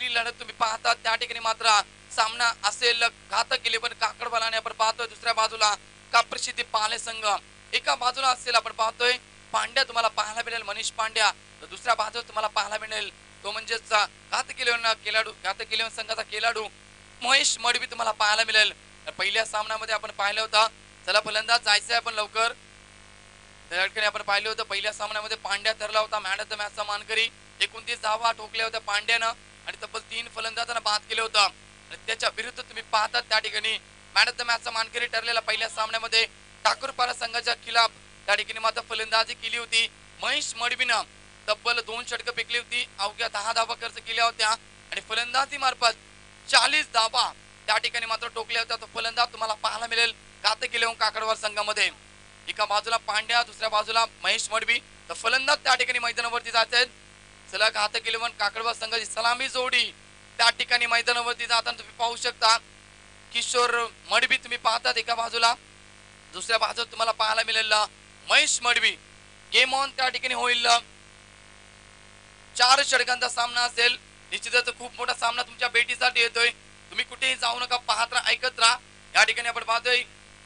असलेली लढत तुम्ही पाहता त्या ठिकाणी मात्र सामना असेल घातक केले पण काकडवालाने आपण पाहतोय दुसऱ्या बाजूला काप्रसिद्धी पाले संघ एका बाजूला असेल आपण पाहतोय पांड्या तुम्हाला पाहायला मिळेल मनीष पांड्या तर दुसऱ्या बाजूला तुम्हाला पाहायला मिळेल तो म्हणजेच घातक संघाचा खेळाडू महेश मडवी तुम्हाला पाहायला मिळेल पहिल्या सामन्यामध्ये आपण पाहिलं होतं चला फलंदाज जायचंय आपण लवकर त्या ठिकाणी आपण पाहिलं होतं पहिल्या सामन्यामध्ये पांड्या ठरला होता मॅन ऑफ द मॅचचा मानकरी 29 धावा ठोकल्या होत्या पांड्यानं आणि तब्बल 3 फलंदाजांना बाद केलं होतं आणि त्याच्या विरुद्ध तुम्ही पाहतात त्या ठिकाणी मॅन ऑफ द मॅचचा मानकरी ठरलेला पहिल्या सामन्यामध्ये ठाकूरपाडा संघाच्या खिलाफ त्या ठिकाणी मात्र फलंदाजी केली होती महेश मडवीनं तब्बल 2 षटकं फेकली होती अवघ्या 10 धावा खर्च केल्या होत्या आणि फलंदाजी मार्फत 40 धावा त्या ठिकाणी मात्र टोकल्या होत्या तो फलंदाज तुम्हाला पाहायला मिळेल घातक केले काकडवार संघामध्ये एका बाजूला पांड्या दुसऱ्या बाजूला महेश मडवी तर फलंदाज त्या ठिकाणी मैदानावरती जात आहेत चला घातक केले काकडवार संघाची सलामी जोडी त्या ठिकाणी मैदानावरती जाताना तुम्ही पाहू शकता किशोर मडवी तुम्ही पाहतात एका बाजूला दुसऱ्या बाजूला तुम्हाला पाहायला मिळेल महेश मडवी गेम ऑन त्या ठिकाणी होईल 4 षटकांचा सामना असेल निश्चितच खूप मोठा सामना तुमच्या भेटीसाठी येतोय तुम्ही कुठेही जाऊ नका पाहत राहा ऐकत राहा या ठिकाणी आपण पाहतोय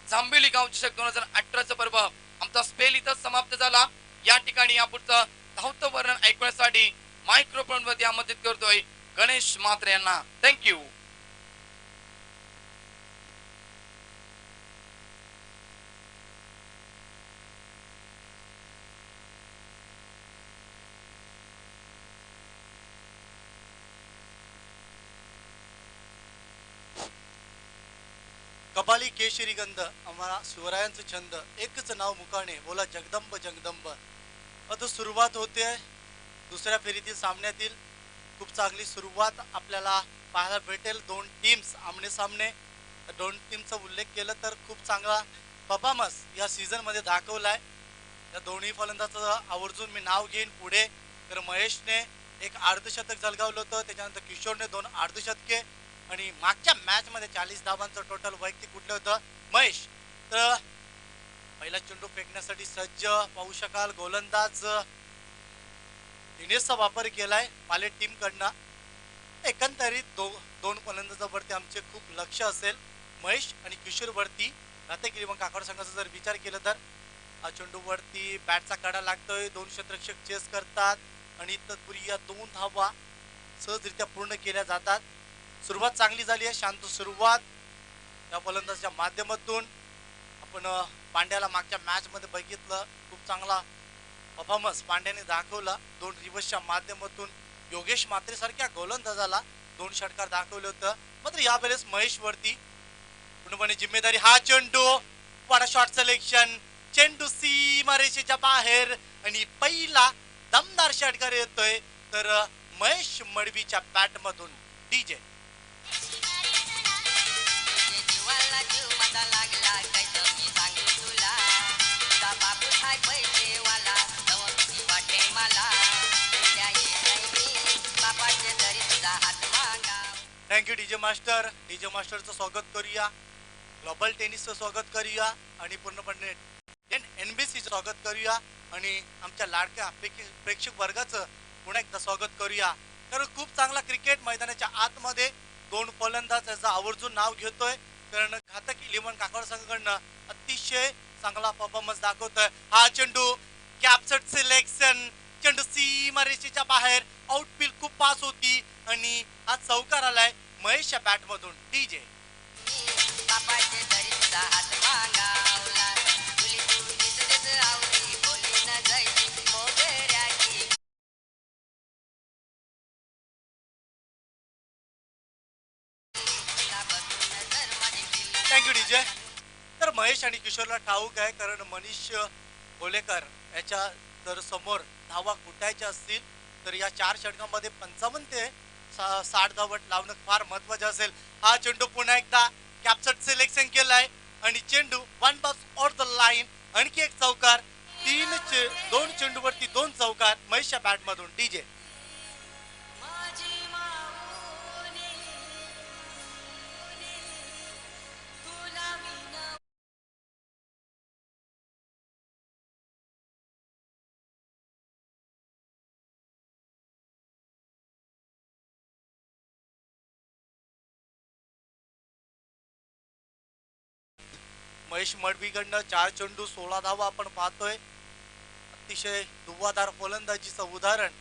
जांभेली गाव चषक 2018 पर्व आमचा स्पेल इथं समाप्त झाला या ठिकाणी यापुढचं धावतं वर्णन ऐकण्यासाठी मायक्रोफोन वरती आमंत्रित करतोय गणेश म्हात्रे यांना थँक्यू कपाली केशरी गंध आम्हाला शिवरायांचं छंद एकच नाव मुकाणे बोला जगदंब जगदंब आता सुरुवात होते दुसऱ्या फेरीतील सामन्यातील खूप चांगली सुरुवात आपल्याला पाहायला भेटेल दोन टीम्स आमने सामने दोन टीमचा उल्लेख केला तर खूप चांगला परफॉर्मन्स या सीझनमध्ये दाखवलाय या दोन्ही फलंदाजाचं आवर्जून मी नाव घेईन पुढे तर महेशने एक अर्धशतक झळकावलं होतं त्याच्यानंतर किशोरने 2 अर्धशतके आणि मागच्या मॅच मध्ये 40 धावांचं टोटल वैयक्तिक कुठलं होतं महेश तर पहिला चेंडू फेकण्यासाठी सज्ज पाहू शकाल गोलंदाज दिनेशचा वापर केलाय पाले टीम कडनं एकंदरीत दोन फलंदाजावरती आमचे खूप लक्ष असेल महेश आणि किशोर वरती राहते मग काकड संघाचा जर विचार केला तर हा चेंडू वरती बॅटचा कडा लागतोय 2 क्षेत्ररक्षक चेस करतात आणि तत्पूर्वी या 2 धावा सहजरित्या पूर्ण केल्या जातात सुरुवात चांगली झाली आहे शांत सुरुवात या फलंदाजाच्या माध्यमातून आपण पांड्याला मागच्या मॅच मध्ये बघितलं खूप चांगला परफॉर्मन्स पांड्याने दाखवला 2 रिव्हर्सच्या माध्यमातून योगेश म्हात्रे सारख्या गोलंदाजाला 2 षटकार दाखवले होतं मात्र यावेळेस महेश वरती पूर्णपणे जिम्मेदारी हा चेंडू वाडा शॉट सिलेक्शन चेंडू सीमारेषेच्या बाहेर आणि पहिला दमदार षटकार येतोय तर महेश मडवीच्या बॅट मधून डीजे थँक्यू डीजे मास्टरचं स्वागत करूया ग्लोबल टेनिसचं स्वागत करूया आणि पूर्णपणे NBCचं स्वागत करूया आणि आमच्या लाडक्या प्रेक्षक वर्गाचं पुन्हा एकदा स्वागत करूया कारण खूप चांगला क्रिकेट मैदानाच्या आतमध्ये 2 फलंदाज याचं आवर्जून नाव घेतोय कारण घातक 11 काकड संघाकडनं अतिशय चांगला परफॉर्मन्स दाखवतोय हा चेंडू कॅप्चर सिलेक्शन चेंडू सीमारेषेच्या बाहेर आउटफील्ड खूप पास होती आणि हा चौकार आलाय महेशच्या बॅट मधून डीजे थँक्यू डीजे तर महेश आणि किशोरला ठाऊक आहे कारण मनीष गोलेकर याच्या जर समोर धावा कुटायच्या असतील तर या 4 षटकांमध्ये 55 ते 60 धावा लावणं फार महत्वाचं असेल हा चेंडू पुन्हा एकदा कॅप्चर सिलेक्शन केलाय आणि चेंडू 1 बॉक्स ऑन द लाईन आणखी एक चौकार 2 चेंडूवरती 2 चौकार महेशच्या बॅट मधून डीजे महेश मडवीकडनं 4 चेंडू 16 धावा आपण पाहतोय. अतिशय धुव्वाधार फलंदाजीचं उदाहरण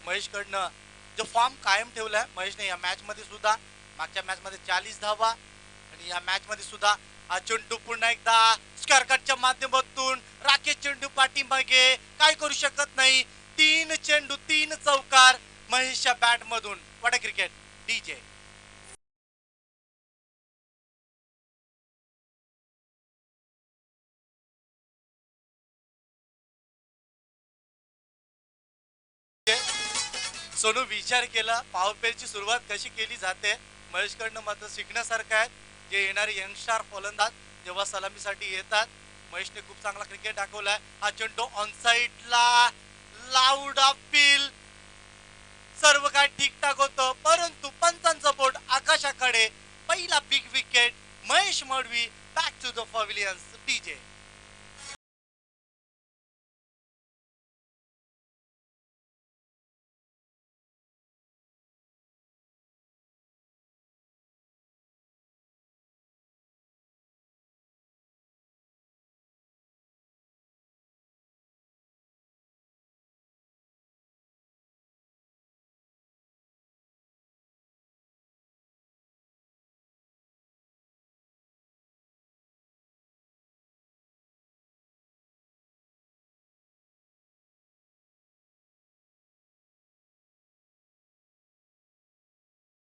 महेशकडनं जो फॉर्म कायम ठेवलाय महेशने या मॅच मध्ये सुद्धा. मागच्या मॅच मध्ये 40 धावा आणि या मॅच मध्ये सुद्धा हा चेंडू पुन्हा एकदा स्क्वेअर कटच्या माध्यमातून राकेश चेंडू पाठीमागे काय करू शकत नाही. 3 चेंडू 3 चौकार महेशच्या बॅट मधून. What cricket DJ. सोनू विचार केला पॉवर प्लेची सुरुवात कशी केली जाते. महेशकडनं मात्र शिकण्यासारखं आहे. जे येणारे यंगस्टार फलंदाज जेव्हा सलामीसाठी येतात महेशने खूप चांगला क्रिकेट दाखवलाय. हा चेंडू ऑन साईडला लाऊड अपील सर्व काय ठीकठाक होतं परंतु पंचांचा बोट आकाशाकडे. पहिला big wicket Mahesh Madvi. Back to the pavilions DJ.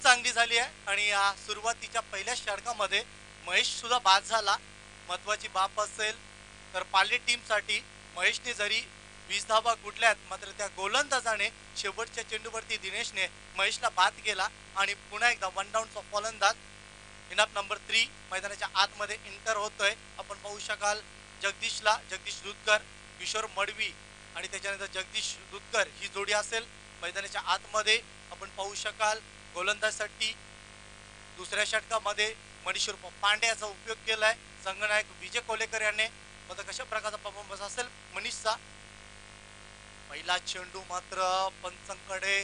चांगली झाली आहे आणि या सुरुवातीच्या पहिल्या षटकामध्ये महेश सुद्धा बाद झाला. महत्वाची बाब असेल तर पाले टीमसाठी महेशने जरी 20 धावा कुठल्यात मात्र त्या गोलंदाजाने शेवटच्या चेंडूवरती दिनेशने महेशला बाद केला आणि पुन्हा एकदा वन डाऊनचा फलंदाज इनाफ नंबर 3 मैदानाच्या आतमध्ये एंटर होतोय. आपण पाहू शकाल जगदीश दुधकर किशोर मडवी आणि त्याच्यानंतर जगदीश दुधकर ही जोडी असेल मैदानाच्या आतमध्ये. आपण पाहू शकाल गोलंदाजसाठी दुसऱ्या षटकामध्ये मनीषूर पांडे याचा उपयोग केलाय. संघनायक विजय कोलेकर याने. आता कशा प्रकारचा परफॉर्मन्स असेल मनीषचा. पहिला चेंडू मात्र पंचांकडे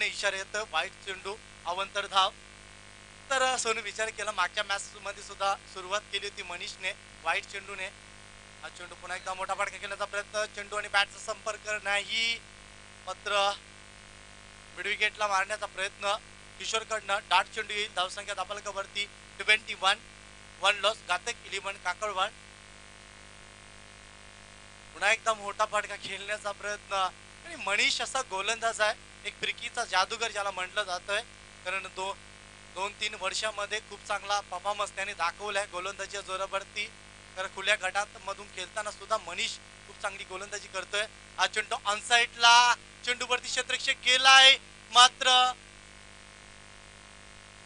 इशारा येतं वाईट चेंडू अवंतर धाव. तर सोनू विचार केला मागच्या मॅच मध्ये सुद्धा सुरुवात केली होती मनीषने वाईट चेंडूने. हा चेंडू पुन्हा एकदा मोठा फटका खेळण्याचा प्रयत्न. चेंडू आणि बॅटचा संपर्क नाही मात्र मिड विकेटला मारण्याचा प्रयत्न किशोरकडनं. डाट चेंडू येईल. धावसंख्या दाबालकावरती 21. 1 लॉस. घातक 11 काकडवाड. पुन्हा एकदा मोठा फटका खेळण्याचा प्रयत्न. आणि मनीष असा गोलंदाज आहे एक फिरकीचा जादूगर ज्याला म्हटलं जातंय कारण 2-3 वर्षामध्ये खूप चांगला परफॉर्मन्स त्याने दाखवलाय गोलंदाजीच्या जोरावरती. तर खुल्या गटात मधून खेळताना सुद्धा मनीष खूप चांगली गोलंदाजी करतोय. हा चेंडू ऑन साईडला चेंडूवरती क्षेत्ररक्षक गेलाय मात्र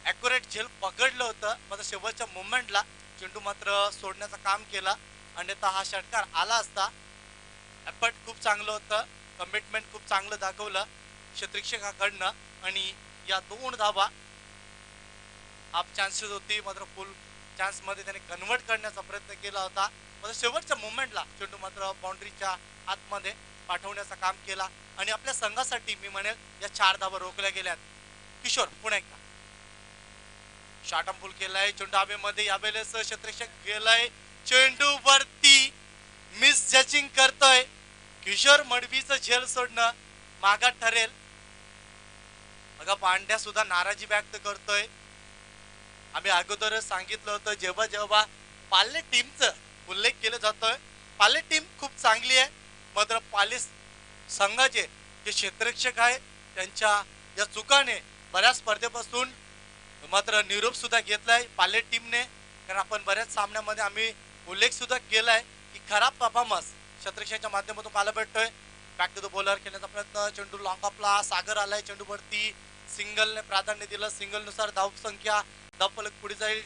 ॲक्युरेट झेल पकडलं होतं. मात्र शेवटच्या मोमेंटला चेंडू मात्र सोडण्याचं काम केला. अन्यथा हा षटकार आला असता. एफर्ट खूप चांगलं होतं. कमिटमेंट खूप चांगलं दाखवलं क्षेत्ररक्षकाकडनं आणि या 2 धावा हाफ चान्सेस होती मात्र फुल चान्स मध्ये त्याने कन्वर्ट करण्याचा प्रयत्न केला होता. मात्र शेवटच्या मोमेंटला चेंडू मात्र बाउंड्रीच्या आतमध्ये पाठवण्याचं काम केला आणि आपल्या संघासाठी मी म्हणेल या 4 धावा रोखल्या गेल्यात. किशोर पुन्हा एकदा शॉर्ट फुल केलाय. चेंडू हवेमध्ये यावेळेस क्षेत्ररक्षक गेलाय. चेंडू वरती मिस जजिंग करतोय. किशोर मडवीचं झेल सोडणं मागात ठरेल. बघा पांड्या सुद्धा नाराजी व्यक्त करतोय. आम्ही अगोदरच सांगितलं होतं जेव्हा जेव्हा पाले टीमचं उल्लेख केला जातोय पाले टीम खूप चांगली आहे मात्र पाले संघाचे जे क्षेत्ररक्षक आहे त्यांच्या या चुकाने बऱ्याच स्पर्धेपासून मात्र निरोप सुद्धा घेतलाय पाले टीमने. कारण आपण बऱ्याच सामन्यामध्ये आम्ही उल्लेख सुद्धा केलाय की खराब परफॉर्मन्स क्षेत्ररक्षकाच्या माध्यमातून पाहायला भेटतोय. बॅक टू द बॉलर खेळण्याचा प्रयत्न. चेंडू लॉंग ऑफला सागर आलाय. चेंडूवरती सिंगलने प्राधान्य दिलं. सिंगलनुसार धावसंख्या धावफलक पुढे जाईल.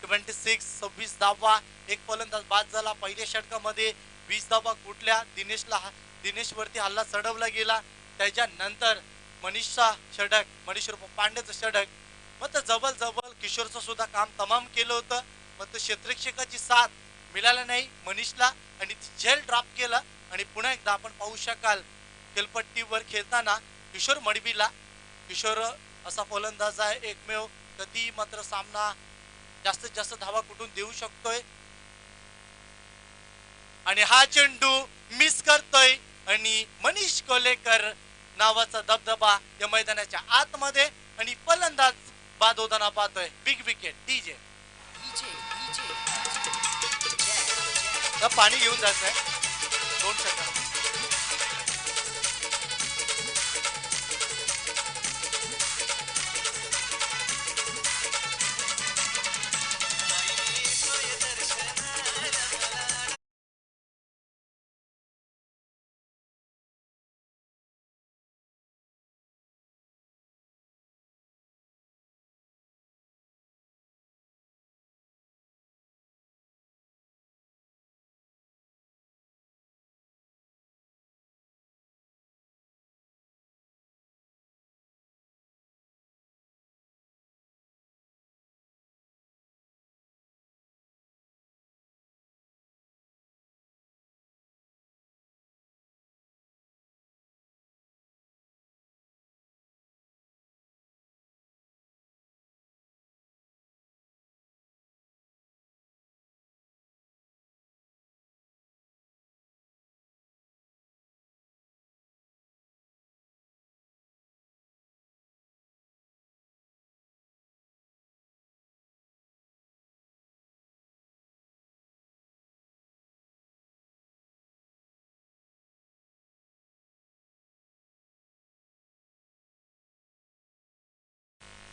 26 धावा. एक फलंदाज बाद झाला. पहिल्या षटकामध्ये 20 धावा कुठल्या. दिनेशवरती हल्ला चढवला गेला. त्याच्यानंतर मनीषचा षटक मनीषूर पांडेचं षटक. मग जवळ किशोरचं सुद्धा काम तमाम केलं होतं मग क्षेत्ररक्षकाची साथ मिळाला नाही मनीषला आणि झेल ड्रॉप केला. आणि पुन्हा एकदा आपण पाहू शकाल खेळपट्टीवर खेळताना किशोर मडवीला किशोर असा फलंदाज आहे एकमेव कधी मात्र सामना जास्तीत जास्त धावा कुठून देऊ शकतोय आणि हा चेंडू मिस करतोय आणि मनीष कोलेकर नावाचा दबदबा या मैदानाच्या आतमध्ये आणि फलंदाज बाद होताना पाहतोय. बिग विकेट डीजे पाणी घेऊन जायचंय 2 सेकंद.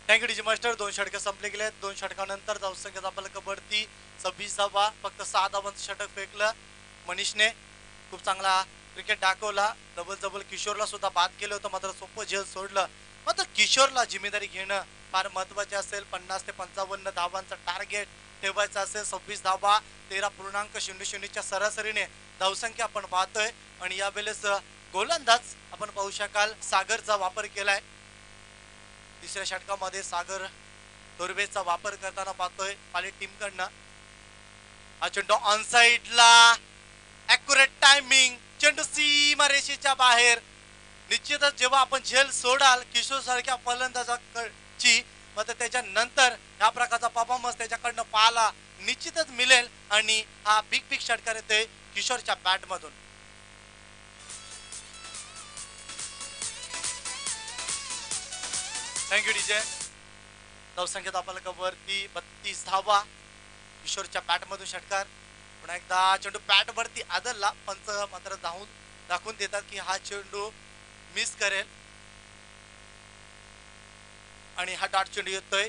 Thank you DJ master. 2 षटकं संपले गेले. 2 षटकानंतर धावसंख्या आपल्याला कबड्डी 26 धावा, फक्त 6 धावांचं षटक फेकलं मनीषने. खूप चांगला क्रिकेट दाखवला. डबल किशोरला सुद्धा बाद केलं होतं, मात्र सोपं झेल सोडलं. मात्र किशोरला जिम्मेदारी घेणं फार महत्वाचे असेल. 50 ते 55 धावांचं टार्गेट ठेवायचं असेल. 26 धावा 13.00च्या सरासरीने धावसंख्या आपण पाहतोय आणि यावेळेस गोलंदाज आपण पाहू शकाल सागरचा वापर केलाय. तिसऱ्या षटकामध्ये सागर तोरबेचा वापर करताना पाहतोय पाली टीम कडनं. हा चेंडू ऑन साइडला ॲक्युरेट टायमिंग, चेंडू सीमा रेषेच्या बाहेर. निश्चितच जेव्हा आपण झेल सोडाल किशोर सारख्या फलंदाजाची, मात्र त्याच्यानंतर ह्या प्रकारचा परफॉर्मन्स त्याच्याकडनं पाहायला निश्चितच मिळेल आणि हा बिग षटकार येतोय किशोरच्या बॅट मधून. Thank you DJ. धावसंख्येत आपल्याला कबवरती 32 धावा. किशोरच्या बॅट मधून षटकार. पुन्हा एकदा चेंडू बॅट वरती आदलला. पंच मात्र दाखवून देतात की हा चेंडू मिस करेल आणि हा डाट चेंडू येतोय.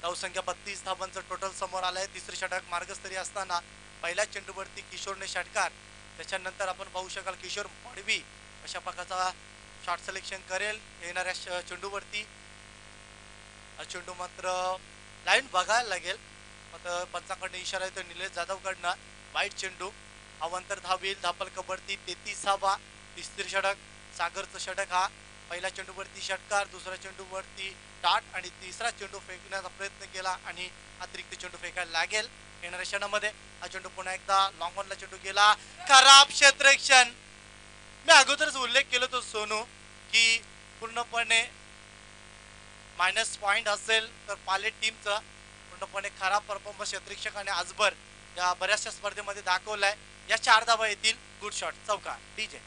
धावसंख्या 32 धावांचं टोटल समोर आलंय. तिसरे षटक मार्गस्तरी असताना पहिल्या चेंडूवरती किशोरने षटकार. त्याच्यानंतर आपण पाहू शकाल किशोर मडवी अशा प्रकारचा शॉट सिलेक्शन करेल येणाऱ्या चेंडूवरती. हा चेंडू मात्र लाईन बघायला लागेल. मात्र पंचाकडनं इशारा येतो निलेश जाधवकडनं. वाईट चेंडू. अवंतर धावेल. धापल कबड्डी 33 धावा. तिसरे षटक सागरचं षटक. हा पहिल्या चेंडूवरती षटकार, दुसऱ्या चेंडूवरती डाट आणि तिसरा चेंडू फेकण्याचा प्रयत्न केला आणि अतिरिक्त चेंडू फेकायला लागेल येणाऱ्या क्षणामध्ये. हा चेंडू पुन्हा एकदा लॉंग ऑनला चेंडू गेला. खराब क्षेत्ररक्षण. मी अगोदरच उल्लेख केला तो सोनू की पूर्णपणे -पॉइंट असेल तर पाले टीमचा पूर्णपणे खराब परफॉर्मन्स क्षेत्ररक्षकाने आजभर या बऱ्याचशा स्पर्धेमध्ये दाखवलाय. या 4 धावा येतील. गुड शॉट चौकार डीजे.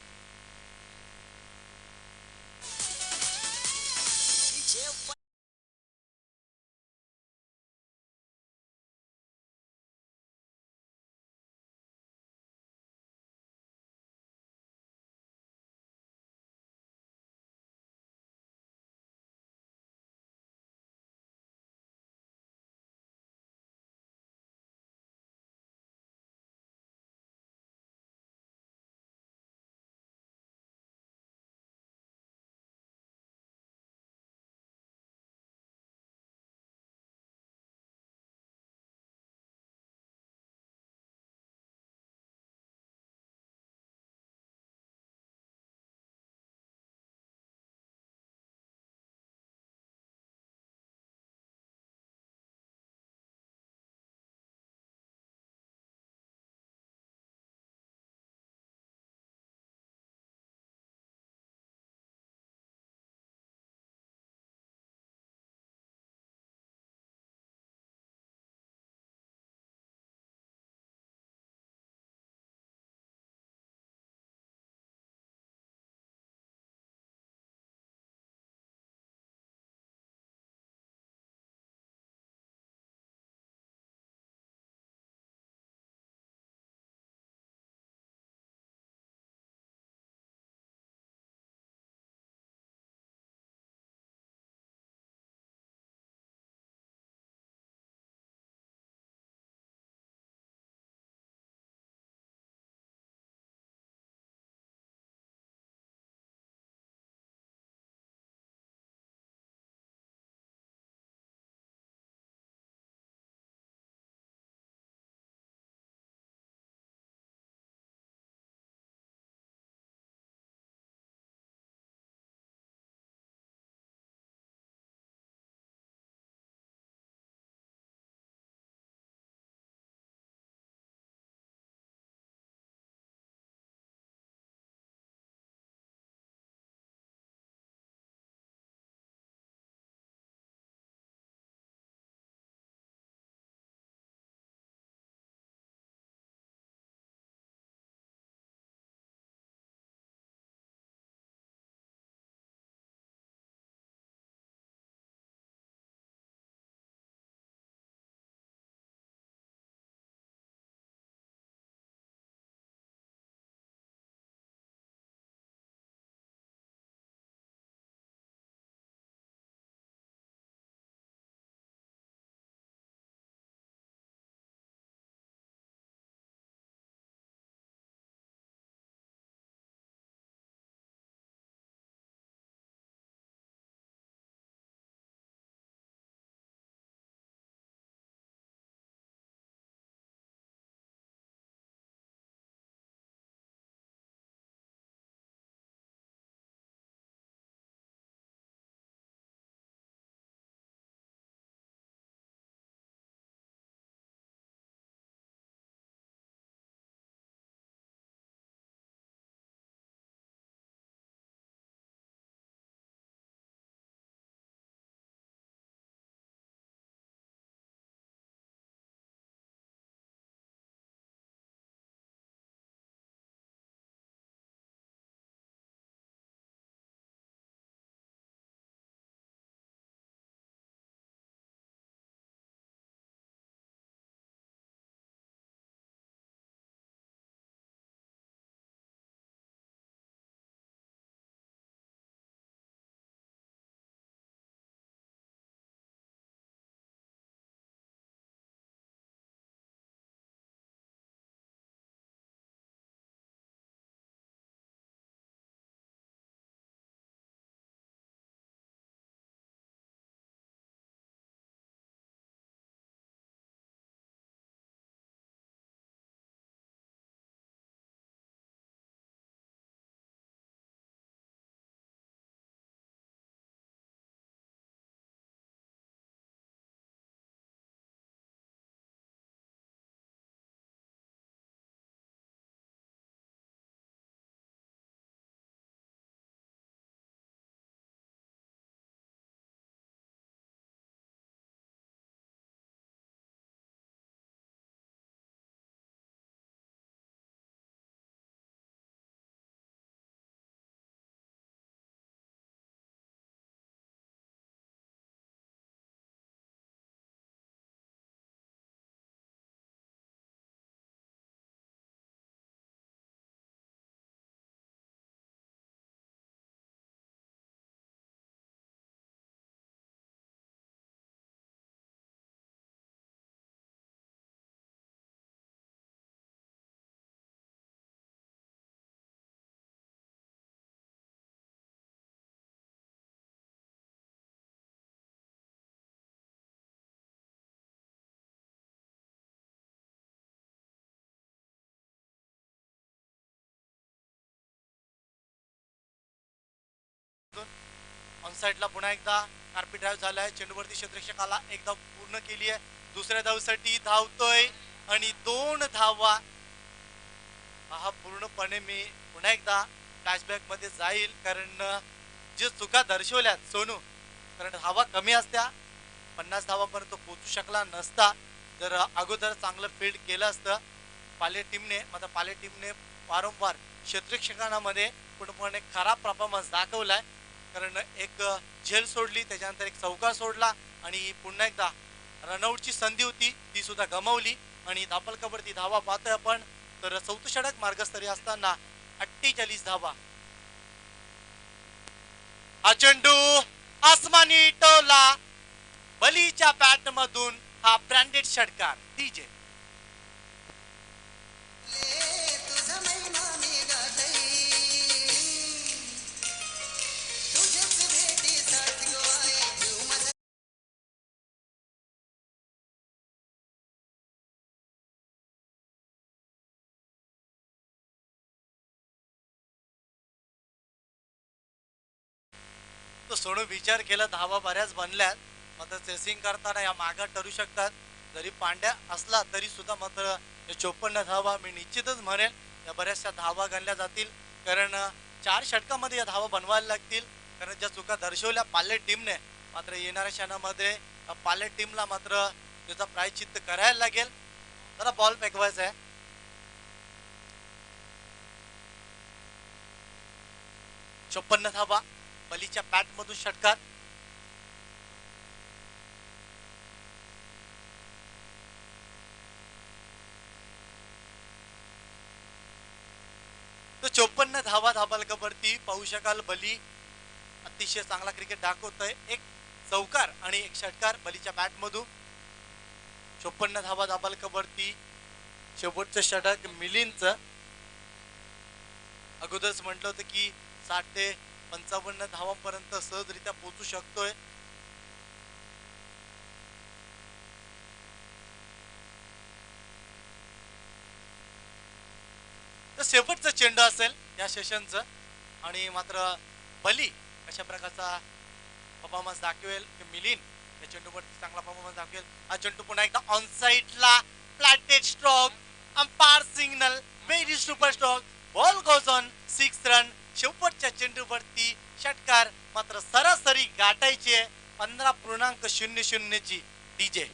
ऑनसाईडला पुन्हा एकदा कार्पेट ड्राईव्ह झाला आहे, चेंडूवरती क्षेत्ररक्षकाला एकदा पूर्ण केली आहे, दुसऱ्या धावसाठी धावतोय आणि 2 धावा. हा पूर्णपणे मी पुन्हा एकदा फ्लॅशबॅक मध्ये जाईल, कारण जे चुका दर्शवल्यात सोनू, कारण धावा कमी असत्या, 50 धावापर्यंत पोहोचू शकला नसता जर अगोदर चांगलं फील्ड केलं असतं पाले टीमने. मात्र पाले टीमने वारंवार क्षेत्ररक्षकांमध्ये पूर्णपणे खराब परफॉर्मन्स दाखवलाय, कारण एक झेल सोडली, त्याच्यानंतर एक चौकार सोडला आणि पुन्हा एकदा रनआउटची संधी होती ती सुद्धा गमावली आणि धापलकावरती धावा पाहतोय आपण. तर चौथं षटक मार्गस्तरी असताना 48 धावा. हा चेंडू आसमानी टोला, बलीच्या बॅट मधून हा ब्रँडेड षटकार डीजे. तो सोडून विचार केला, धावा बऱ्याच बनल्यात, मात्र चेसिंग करताना या मागा ठरू शकतात. जरी पांड्या असला तरी सुद्धा मात्र 54 धावा मी निश्चितच म्हणेल या बऱ्याचशा धावा गणल्या जातील, कारण 4 षटकामध्ये या धावा बनवायला लागतील. कारण ज्या चुका दर्शवल्या पाले टीमने, मात्र येणाऱ्या क्षणामध्ये पाले टीमला मात्र त्याचा प्रायश्चित्त करायला लागेल. जरा बॉल फेकवायचा आहे. चोपन्न धावा, बलीच्या बॅट मधून षटकार. तो 54 धावा धाबालकावरती पाहू शकाल. बली अतिशय चांगला क्रिकेट दाखवतोय, एक चौकार आणि एक षटकार बलीच्या बॅट मधून. 54 धावा धाबालकावरती. शेवटचं षटक मिलिंदचं. अगोदरच म्हटलं होतं की 60 ते 55 धावांपर्यंत सहजरित्या पोहोचू शकतोय. तर शेवटचं चेंडू असेल या सेशनचं, आणि मात्र बली कशा प्रकारचा परफॉर्मन्स दाखवेल की मिलिंद या चेंडूवरती चांगला परफॉर्मन्स दाखवेल. हा चेंडू पुन्हा एकदा ऑन साइडला, flatted stroke, umpire signal, very super stroke, ball goes on 6 run. शेवटच्या चेंडूवरती षटकार, मात्र सरासरी गाठायची 15.00 ची डीजे.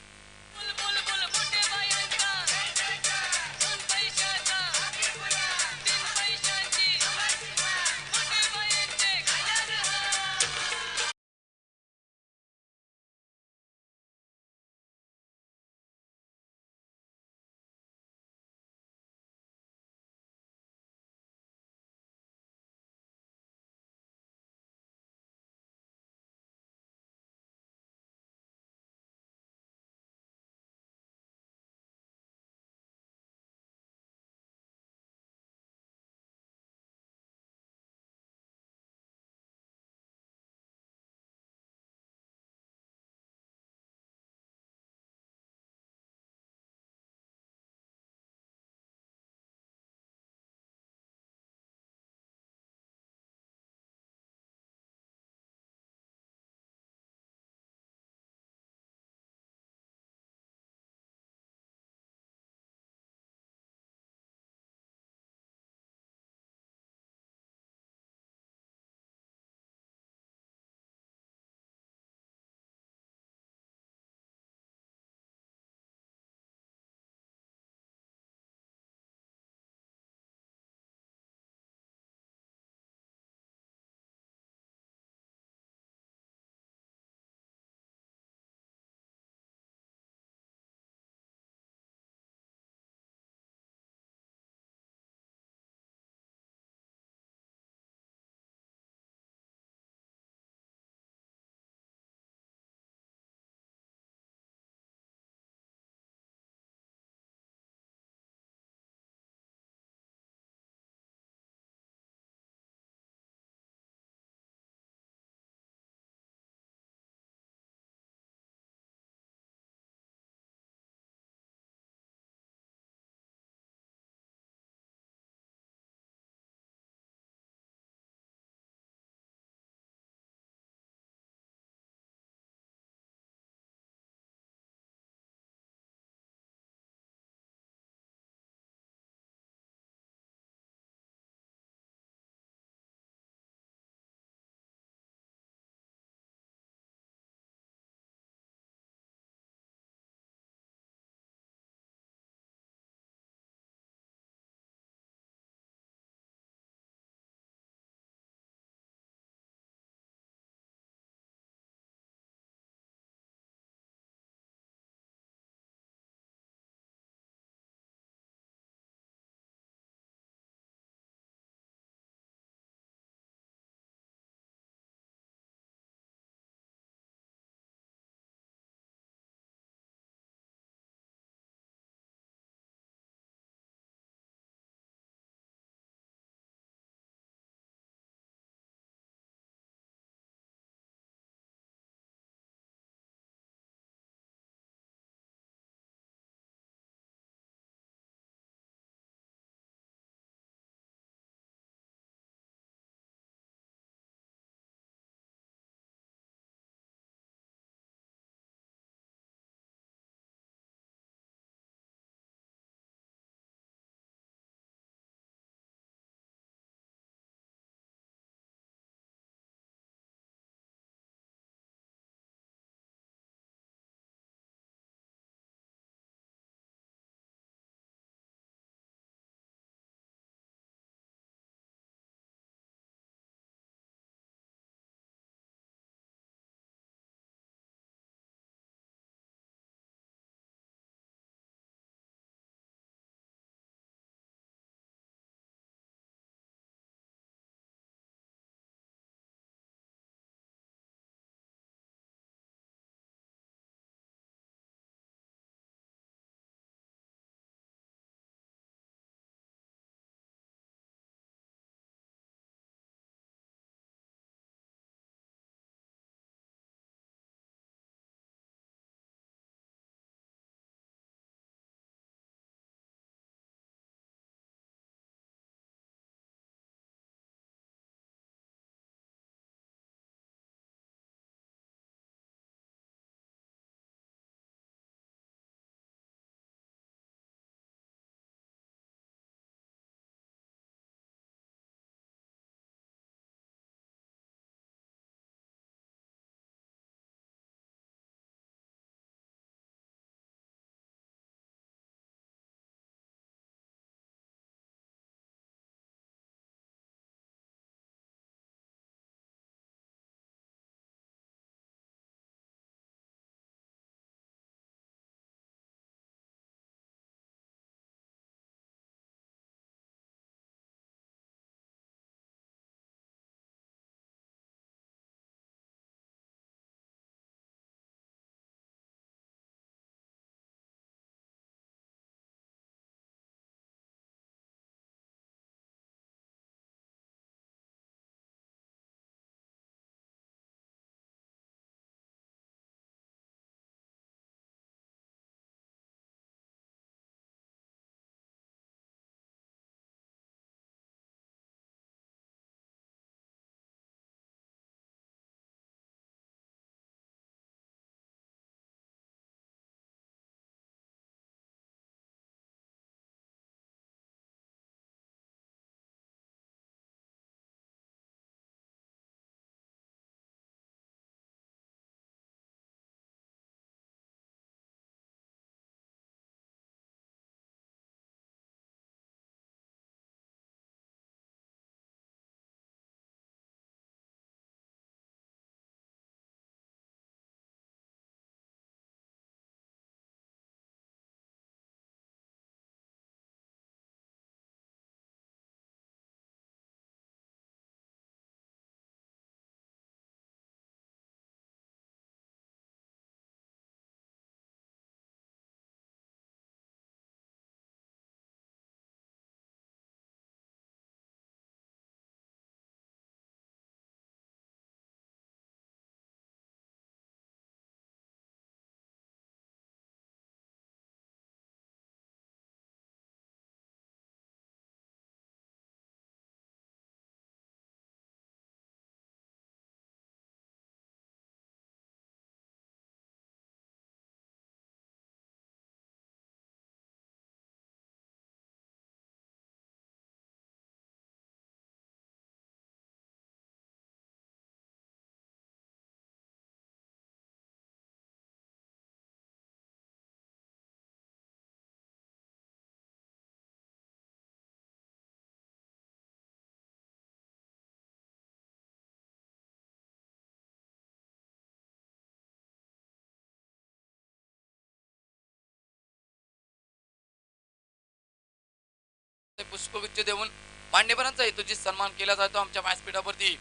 पुष्पगुच्छ देऊन मान्यवरांचा हेतूची सन्मान केला जातो आमच्या व्यासपीठावरती.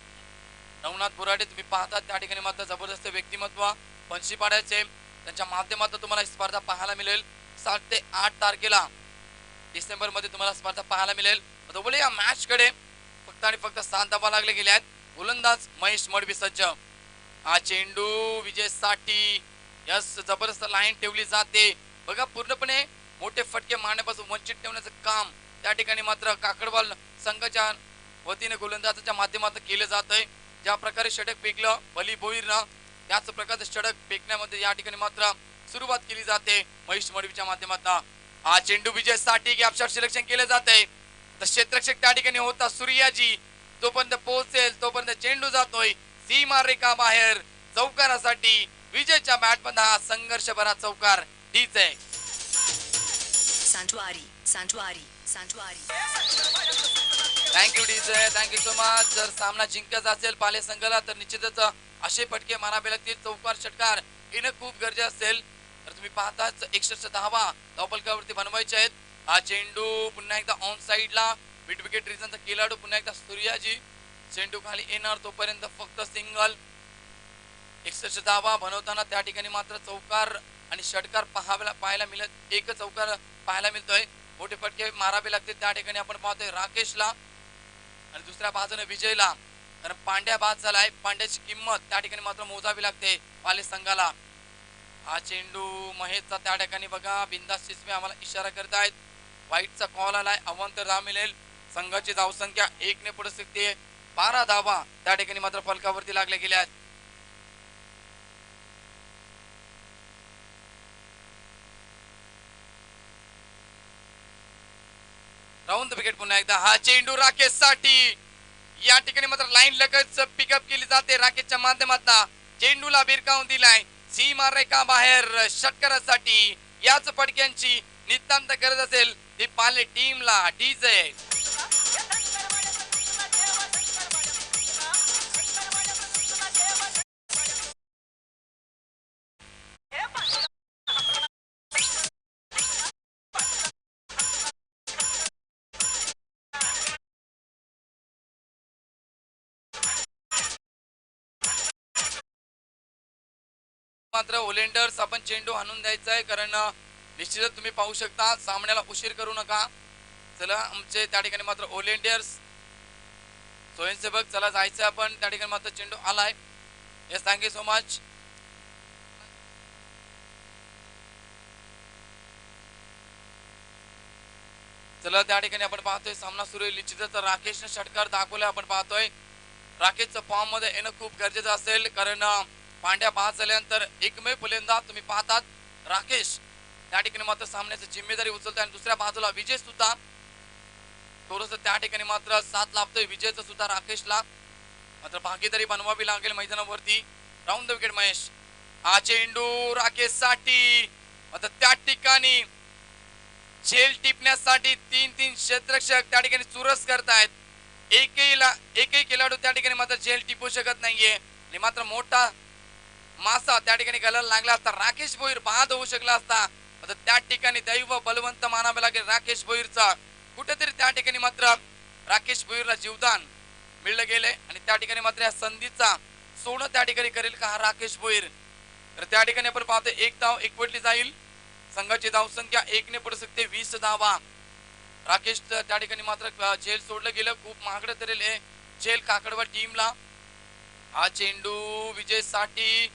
नवनाथ बोराडे तुम्ही पाहतात त्या ठिकाणी मात्र जबरदस्त व्यक्तिमत्व पंशी पाड्याचे त्यांच्या माध्यमातून तुम्हाला ही स्पर्धा पाहायला मिळेल. 7 ते 8 तारखेला डिसेंबर मध्ये तुम्हाला स्पर्धा पाहायला मिळेल. बोले या मॅच कडे फक्त आणि फक्त 7 धावा लागले गेले आहेत. गोलंदाज महेश मडवी सज्ज. हा चेंडू विजयसाठी यस जबरदस्त लाईन ठेवली जाते बघा. पूर्णपणे मोठे फटके मारण्यापासून वंचित ठेवण्याचं काम त्या ठिकाणी मात्र काकडवाल संघाच्या वतीने गोलंदाजाच्या माध्यमातून केलं जात आहे. ज्या प्रकारे षटक फेकलं बली भोईरनं त्याच प्रकारचं षटक फेकण्यामध्ये या ठिकाणी मात्र सुरुवात केली जाते महेश मडवीच्या माध्यमातून. हा चेंडू विजयसाठी गॅपशॉट सिलेक्शन केलं जाते. तर क्षेत्ररक्षक त्या ठिकाणी होता सूर्याजी. जोपर्यंत पोहोचेल तोपर्यंत चेंडू जातोय सीमा रेखा बाहेर. चौकारासाठी विजयच्या बॅटमध्ये हा संघर्ष भरा चौकार हीच आहे. Thank you DJ, thank you so much. जर सामना जिंकायचा असेल पाले संघाला तर निश्चितच असे फटके मारावे लागतील. चौकार षटकार येणं खूप गरजेचं असेल. तर तुम्ही पाहताच 61 धावा धावफलकावरती बनवायचे आहेत. हा चेंडू पुन्हा एकदा ऑन साइडला मिड विकेट रिजनचा खेळाडू पुन्हा एकदा सूर्याजी. चेंडू खाली येणार तोपर्यंत फक्त सिंगल. 61 धावा बनवताना त्या ठिकाणी मात्र चौकार आणि षटकार पाहायला मिळत. एक चौकार पाहायला मिळतोय. मोठे फटके मारावे लागतील त्या ठिकाणी आपण पाहतोय राकेशला आणि दुसऱ्या बाजूने विजयला. कारण पांड्या बाद झालाय. पांड्याची किंमत त्या ठिकाणी मात्र मोजावी लागते पाले संघाला. हा चेंडू महेशचा त्या ठिकाणी बघा बिंदास शिसवे आम्हाला इशारा करतायत. वाईटचा कॉल आलाय. अवांतर धाव मिळेल. संघाची धावसंख्या 1 ने पुढे शकते. 12 धावा त्या ठिकाणी मात्र फलकावरती लागल्या गेल्या आहेत. राऊंड द विकेट पुन्हा एकदा. हा चेंडू राकेश साठी या ठिकाणी मात्र लाईन लगेच पिकअप केली जाते राकेशच्या माध्यमातून. चेंडूला भिरकावून दिलाय सीमा रेखा बाहेर. षटकारासाठी याच फटक्यांची नितांत गरज असेल ती पाले टीमला. डीजे मात्र ओलेंडर्स आपण चेंडू आणून द्यायचा आहे. कारण निश्चितच तुम्ही पाहू शकता सामन्याला उशीर करू नका. चला आमचे त्या ठिकाणी मात्र ओलेंडर्स स्वयंसेवक चला जायचं आपण. त्या ठिकाणी मात्र चेंडू आलाय. Yes thank you so much. चला त्या ठिकाणी आपण पाहतोय सामना सुरू आहे. निश्चितच राकेशने षटकार दाखवलाय. आपण पाहतोय राकेशचं फॉर्म मध्ये येणं खूप गरजेचं असेल. कारण पांड्या बाद झाल्यानंतर एकमेव फलंदाज तुम्ही पाहतात राकेश त्या ठिकाणी मात्र सामन्याची जिम्मेदारी उचलतोय. आणि दुसऱ्या बाजूला विजय सुद्धा थोडस त्या ठिकाणी मात्र साथ लाभतोय विजयचं सुद्धा राकेशला. मात्र भागीदारी बनवावी लागेल मैदानावरती. Round the wicket Mahesh. हा चेंडू राकेश साठी. आता त्या ठिकाणी झेल टिपण्यासाठी 3 क्षेत्ररक्षक त्या ठिकाणी चुरस करतायत. एकही खेळाडू त्या ठिकाणी मात्र झेल टिपू शकत नाहीये. आणि मात्र मोठा मासा त्या ठिकाणी घालायला लागला असता राकेश भोईर बाद होऊ शकला असता. आता त्या ठिकाणी दैव बलवंत मानावे लागेल राकेश भोईरचा. कुठेतरी त्या ठिकाणी मात्र राकेश भोईरला जीवदान मिळलं गेलंय. आणि त्या ठिकाणी मात्र या संधीचा सोनं त्या ठिकाणी करेल का हा राकेश भोईर. तर त्या ठिकाणी आपण पाहतो 1 धाव एकवटली जाईल. संघाची धावसंख्या 1 ने पुढे शकते 20 धावा. राकेश त्या ठिकाणी मात्र झेल सोडलं गेलं. खूप महागडं तरेल हे झेल काकडवा टीमला. हा चेंडू विजय साठी.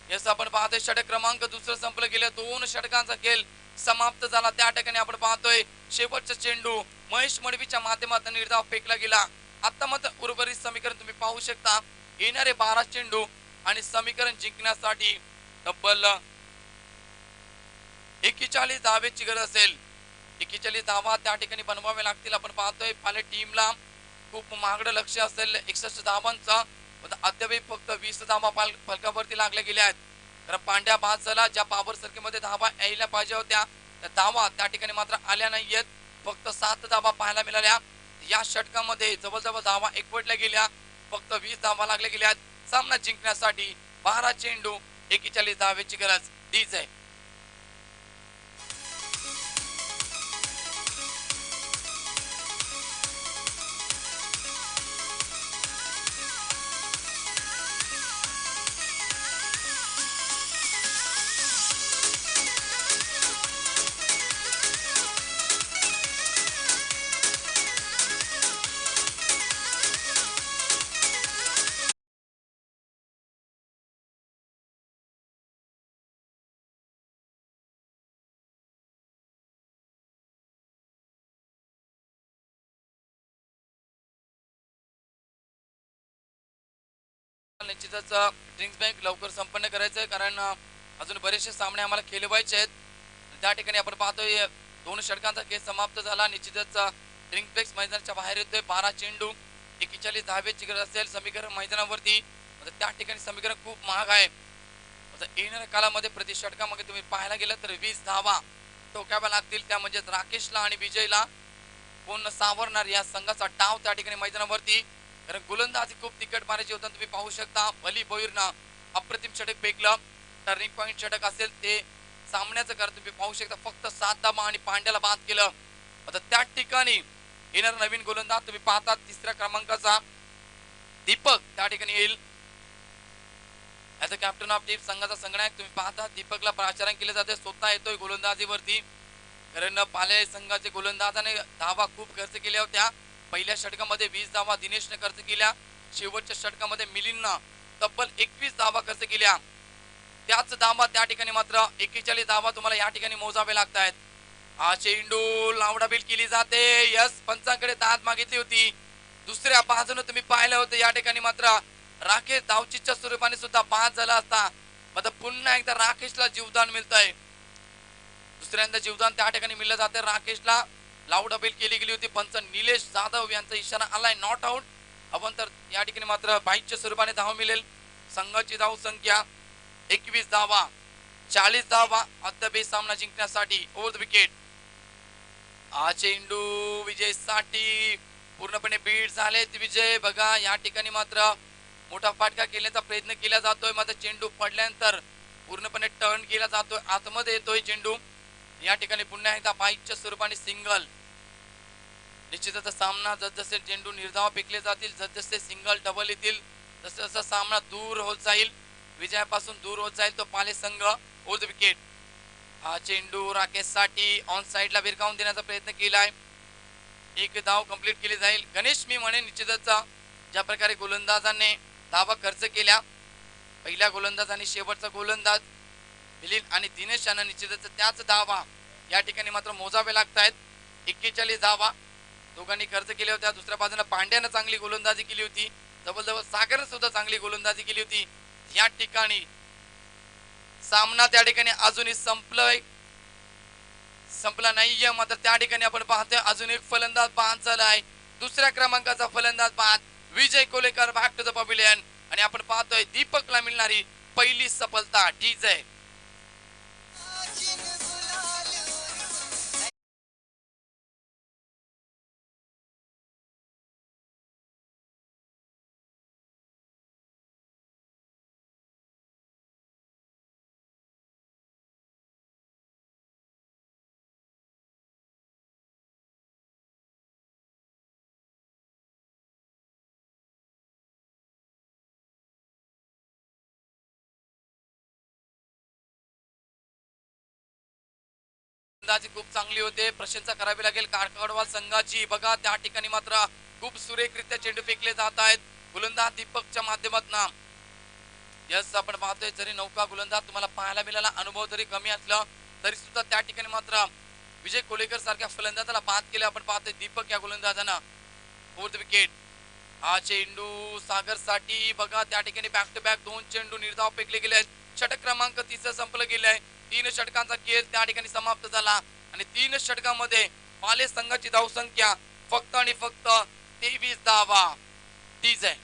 यस आपण पाहतोय षटक क्रमांक दुसरं संपलं गेलं. 2 षटकांचा खेळ समाप्त झाला. त्या ठिकाणी आपण पाहतोय शेवटचा चेंडू महेश मडवीच्या माध्यमातून निर्धाव फेकला गेला. आता मात्र उर्वरित समीकरण तुम्ही पाहू शकता. येणारे 12 चेंडू आणि समीकरण जिंकण्यासाठी तब्बल 41 धावेची गरज असेल. 41 धावा त्या ठिकाणी बनवावे लागतील. आपण पाहतोय पाले टीमला खूप महागडं लक्ष असेल 61 धावांचं. अद्यापही फक्त 20 धावा फलकावरती लागल्या गेल्या आहेत. तर पांड्या बाद झाला. ज्या पॉवर सर्किटमध्ये धावा यायला पाहिजे होत्या त्या धावा त्या ठिकाणी मात्र आल्या नाहीयेत. फक्त 7 धावा पाहायला मिळाल्या. या षटकामध्ये जवळजवळ धावा एकवटल्या गेल्या. फक्त 20 धावा लागल्या गेल्या. सामना जिंकण्यासाठी 12 चेंडू 41 धावेची गरज. दीज आहे निश्चितच ड्रिंक्स बँक लवकर संपन्न करायचं आहे, कारण अजून बरेचसे सामने आम्हाला खेळले पाहिजे आहेत. त्या ठिकाणी आपण पाहतोय 2 षटकांचा खेळ समाप्त झाला. निश्चितच ड्रिंक्स बँक मैदानाच्या बाहेर येतोय. 12 चेंडू 41 धावेची गरज असेल समीकरण मैदानावरती. आता त्या ठिकाणी समीकरण खूप महाग आहे. आता येणाऱ्या काळामध्ये प्रति षटकामध्ये तुम्ही पाहायला गेलं तर 20 धावा टोकाव्या लागतील. त्या म्हणजेच राकेशला आणि विजयला कोण सावरणार या संघाचा डाव त्या ठिकाणी मैदानावरती. कारण गोलंदाजी खूप तिकट मारायची होता. तुम्ही पाहू शकता अली बोईरनं अप्रतिम षटक फेकलं. टर्निंग पॉइंट षटक असेल ते सामन्याचं कर तुम्ही पाहू शकता. फक्त 7 धावा आणि पांड्याला बाद केलं. आता त्या ठिकाणी येणार नवीन गोलंदाज तुम्ही पाहता 3ऱ्या क्रमांकाचा दीपक त्या ठिकाणी येईल. As a captain of team संघाचा संगणक तुम्ही पाहता दीपकला प्राचारण केले जाते. स्वतः येतोय गोलंदाजीवरती. कारण पाले संघाचे गोलंदाजाने धावा खूप खर्च केल्या होत्या. पहिल्या षटकामध्ये 20 धावा दिनेशने खर्च केल्या. शेवटच्या षटकामध्ये मिलिंदनं तब्बल 21 धावा खर्च केल्या. त्याच धावा त्या ठिकाणी मात्र 41 धावा तुम्हाला या ठिकाणी मोजावे लागत आहेत. हा चेंडू लावडाबील केली जाते. यस पंचांकडे दाद मागितली होती. दुसऱ्या बाजूने तुम्ही पाहिलं होतं या ठिकाणी मात्र राकेश धावचीच्या स्वरूपाने सुद्धा बाद झाला असता. मात्र पुन्हा एकदा राकेशला जीवदान मिळतंय. दुसऱ्यांदा जीवदान त्या ठिकाणी मिळलं जाते. राकेशला लाऊड अपील केली गेली होती. पंच निलेश जाधव यांचा इशारा आलाय नॉट आउट. आपण तर या ठिकाणी मात्र 22च्या स्वरूपाने धाव मिळेल. संघाची धाव संख्या 21 धावा 40 धावा अद्याप सामना जिंकण्यासाठी ओव्हर द विकेट. हा चेंडू विजयसाठी पूर्णपणे बीट झालेत. विजय बघा या ठिकाणी मात्र मोठा फाटका केल्याचा प्रयत्न केला जातोय. मात्र चेंडू पडल्यानंतर पूर्णपणे टर्न केला जातोय. आतमध्ये येतोय चेंडू. या ठिकाणी पुन्हा एकदा 22च्या स्वरूपाने सिंगल. निश्चितच सामना जसजसे चेंडू निर्धाव फेकले जातील जसजसे सिंगल डबल येतील तसं जसं सामना दूर होत जाईल. विजयापासून दूर होत जाईल तो पाले संघ. Over the wicket. हा चेंडू राकेशसाठी ऑन साइडला भिरकावून देण्याचा प्रयत्न केलाय. एक धाव कंप्लीट केली जाईल. गणेश मी म्हणे निश्चितच ज्या प्रकारे गोलंदाजाने धावा खर्च केल्या पहिल्या गोलंदाज आणि शेवटचा गोलंदाज मिलिंद आणि दिनेश यांना निश्चितच त्याच धावा या ठिकाणी मात्र मोजावे लागत आहेत. 41 धावा दोघांनी खर्च केल्या होत्या. दुसऱ्या बाजूला पांड्यानं चांगली गोलंदाजी केली होती. जवळजवळ सागरनं सुद्धा चांगली गोलंदाजी केली होती. या ठिकाणी सामना त्या ठिकाणी अजूनही संपला नाहीये. मात्र त्या ठिकाणी आपण पाहतोय अजून एक फलंदाज बाद झालाय. दुसऱ्या क्रमांकाचा फलंदाज बाद विजय Kolekar back to the pavilion. आणि आपण पाहतोय दीपकला मिळणारी पहिली सफलता. डीजे गोलंदाजी खूप चांगली होते. प्रशंसा करावी लागेल कारकडवाल संघाची. बघा त्या ठिकाणी मात्र खूप सुरेखरित्या चेंडू फेकले जात आहेत गोलंदाज दीपकच्या माध्यमातून. यस आपण पाहतोय जरी नौका गोलंदाज तुम्हाला पाहायला मिळाला अनुभव जरी कमी असला तरी सुद्धा त्या ठिकाणी मात्र विजय कोलेकर सारख्या फलंदाजाला बाद केले. आपण पाहतोय दीपक या गोलंदाजानं. Fourth wicket. हा चेंडू सागर साठी बघा त्या ठिकाणी बॅक टू बॅक 2 चेंडू निर्धाव फेकले गेले आहेत. षटक क्रमांक 30 संपलं गेलंय. 3 षटकांचा खेळ त्या ठिकाणी समाप्त झाला आणि 3 षटकांमध्ये पाले संघाची धावसंख्या फक्त आणि फक्त 23 धावा. डीजे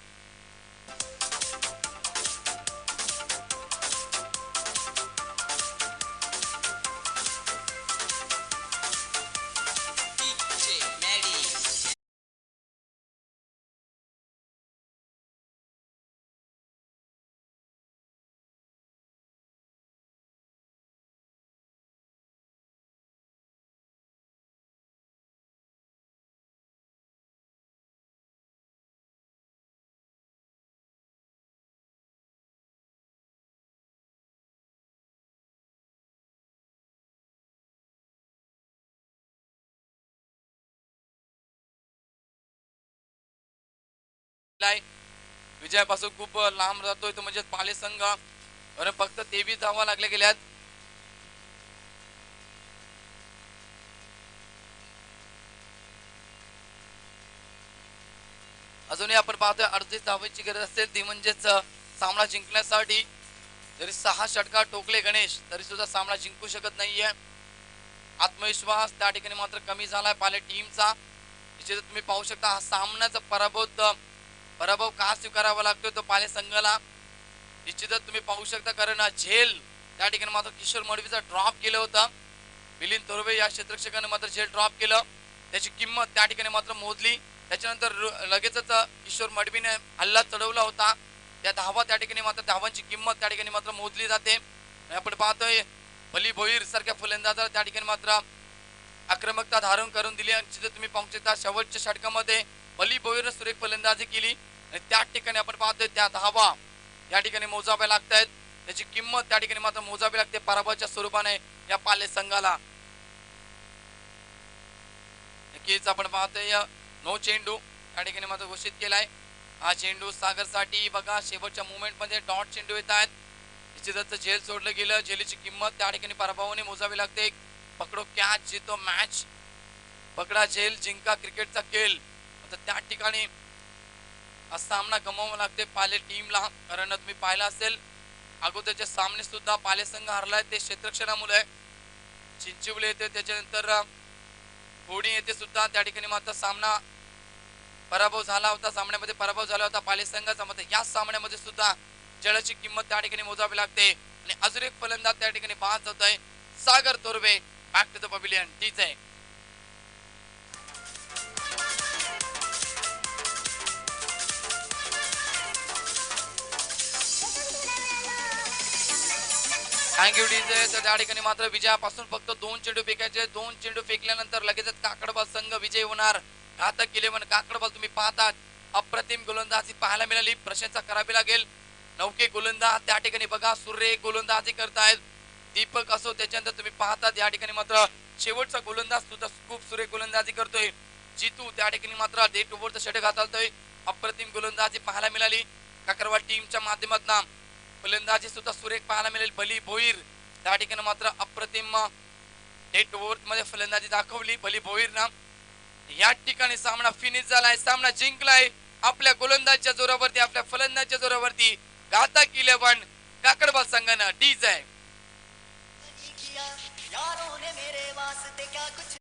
विजयापासून खूप लांब जातोय तो म्हणजे पाले संघ. फक्त 23 धावा लागल्या गेल्यात. अजूनही आपण पाहतोय 38 धावांची गरज असेल ती म्हणजेच सामना जिंकण्यासाठी जरी 6 षटकार ठोकले गणेश तरी सुद्धा सामना जिंकू शकत नाहीये. आत्मविश्वास त्या ठिकाणी मात्र कमी झालाय पाले टीमचा. निश्चितच तुम्ही पाहू शकता हा सामन्याचा पराभव का स्वीकारावा लागतोय तो पाले संघाला. निश्चितच तुम्ही पाहू शकता कारण झेल त्या ठिकाणी मात्र किशोर मडवीचा ड्रॉप केलं होतं. मिलिंद तोरवे या क्षेत्ररक्षकाने मात्र झेल ड्रॉप केलं. त्याची किंमत त्या ठिकाणी मात्र मोजली. त्याच्यानंतर लगेचच किशोर मडवीने हल्ला चढवला होता. त्या धावा त्या ठिकाणी मात्र धावांची किंमत त्या ठिकाणी मात्र मोजली जाते. आपण पाहतोय बली भोईर सारख्या फलंदाजाला त्या ठिकाणी मात्र आक्रमकता धारण करून दिली. आणि जिथे तुम्ही पाहू शकता शेवटच्या षटकामध्ये बली भोईरने सुरेख फलंदाजी केली आणि त्या ठिकाणी आपण पाहतोय त्या धावा त्या ठिकाणी मोजाव्या लागतायत. त्याची किंमत त्या ठिकाणी मात्र मोजावी लागते पराभवाच्या स्वरूपाने या पाले संघाला. नक्कीच आपण पाहतोय नो चेंडू त्या ठिकाणी मात्र घोषित केलाय. हा चेंडू सागरसाठी बघा शेवटच्या मुवमेंट मध्ये डॉट चेंडू येत आहेत. निश्चितच झेल सोडलं गेलं. झेलीची किंमत त्या ठिकाणी पराभवाने मोजावी लागते. पकडो कॅच जितो मॅच, पकडा झेल जिंका क्रिकेटचा खेळ. आता त्या ठिकाणी हा सामना गमावावा लागते पाले टीमला. कारण तुम्ही पाहिला असेल अगोदरचे सामने सुद्धा पाले संघ हरलाय ते क्षेत्ररक्षणामुळे. चिंचिवले येते त्याच्यानंतर कोणी येते सुद्धा त्या ठिकाणी मात्र सामना पराभव झाला होता. सामन्यामध्ये पराभव झाला होता पाले संघाचा. मात्र या सामन्यामध्ये सुद्धा जळाची किंमत त्या ठिकाणी मोजावी लागते. आणि अजून एक फलंदाज त्या ठिकाणी बाद होत आहे Sagar Torve. Back to the pavilion. ठीक आहे थँक्यू डीजे. तर त्या ठिकाणी मात्र विजयापासून फक्त 2 चेंडू फेकायचे. 2 चेंडू फेकल्यानंतर लगेचच काकडबाल संघ विजय होणार. घातक 11 काकडबाल तुम्ही पाहतात अप्रतिम गोलंदाजी पाहायला मिळाली. प्रशंसा करावी लागेल. नौके गोलंदाज त्या ठिकाणी बघा सुरेख गोलंदाजी करतायत. दीपक असो त्याच्यानंतर तुम्ही पाहतात या ठिकाणी मात्र शेवटचा गोलंदाज सुद्धा खूप सुरेख गोलंदाजी करतोय. जितू त्या ठिकाणी मात्र डेट ओव्हरचं षटक हाताळतोय. अप्रतिम गोलंदाजी पाहायला मिळाली. काकरवाड टीमच्या माध्यमातून फलंदाजी सुद्धा सुरेख पाहायला मिळेल. बली भोईर त्या ठिकाणी मात्र अप्रतिम डेट ओव्हर मध्ये फलंदाजी दाखवली बली भोईरनं. या ठिकाणी सामना फिनिश झालाय. सामना जिंकलाय आपल्या गोलंदाजच्या जोरावरती, आपल्या फलंदाजच्या जोरावरती. घातक 11 काकडबाल संघानं. डीजे यारों ने मेरे वास्ते क्या कुछ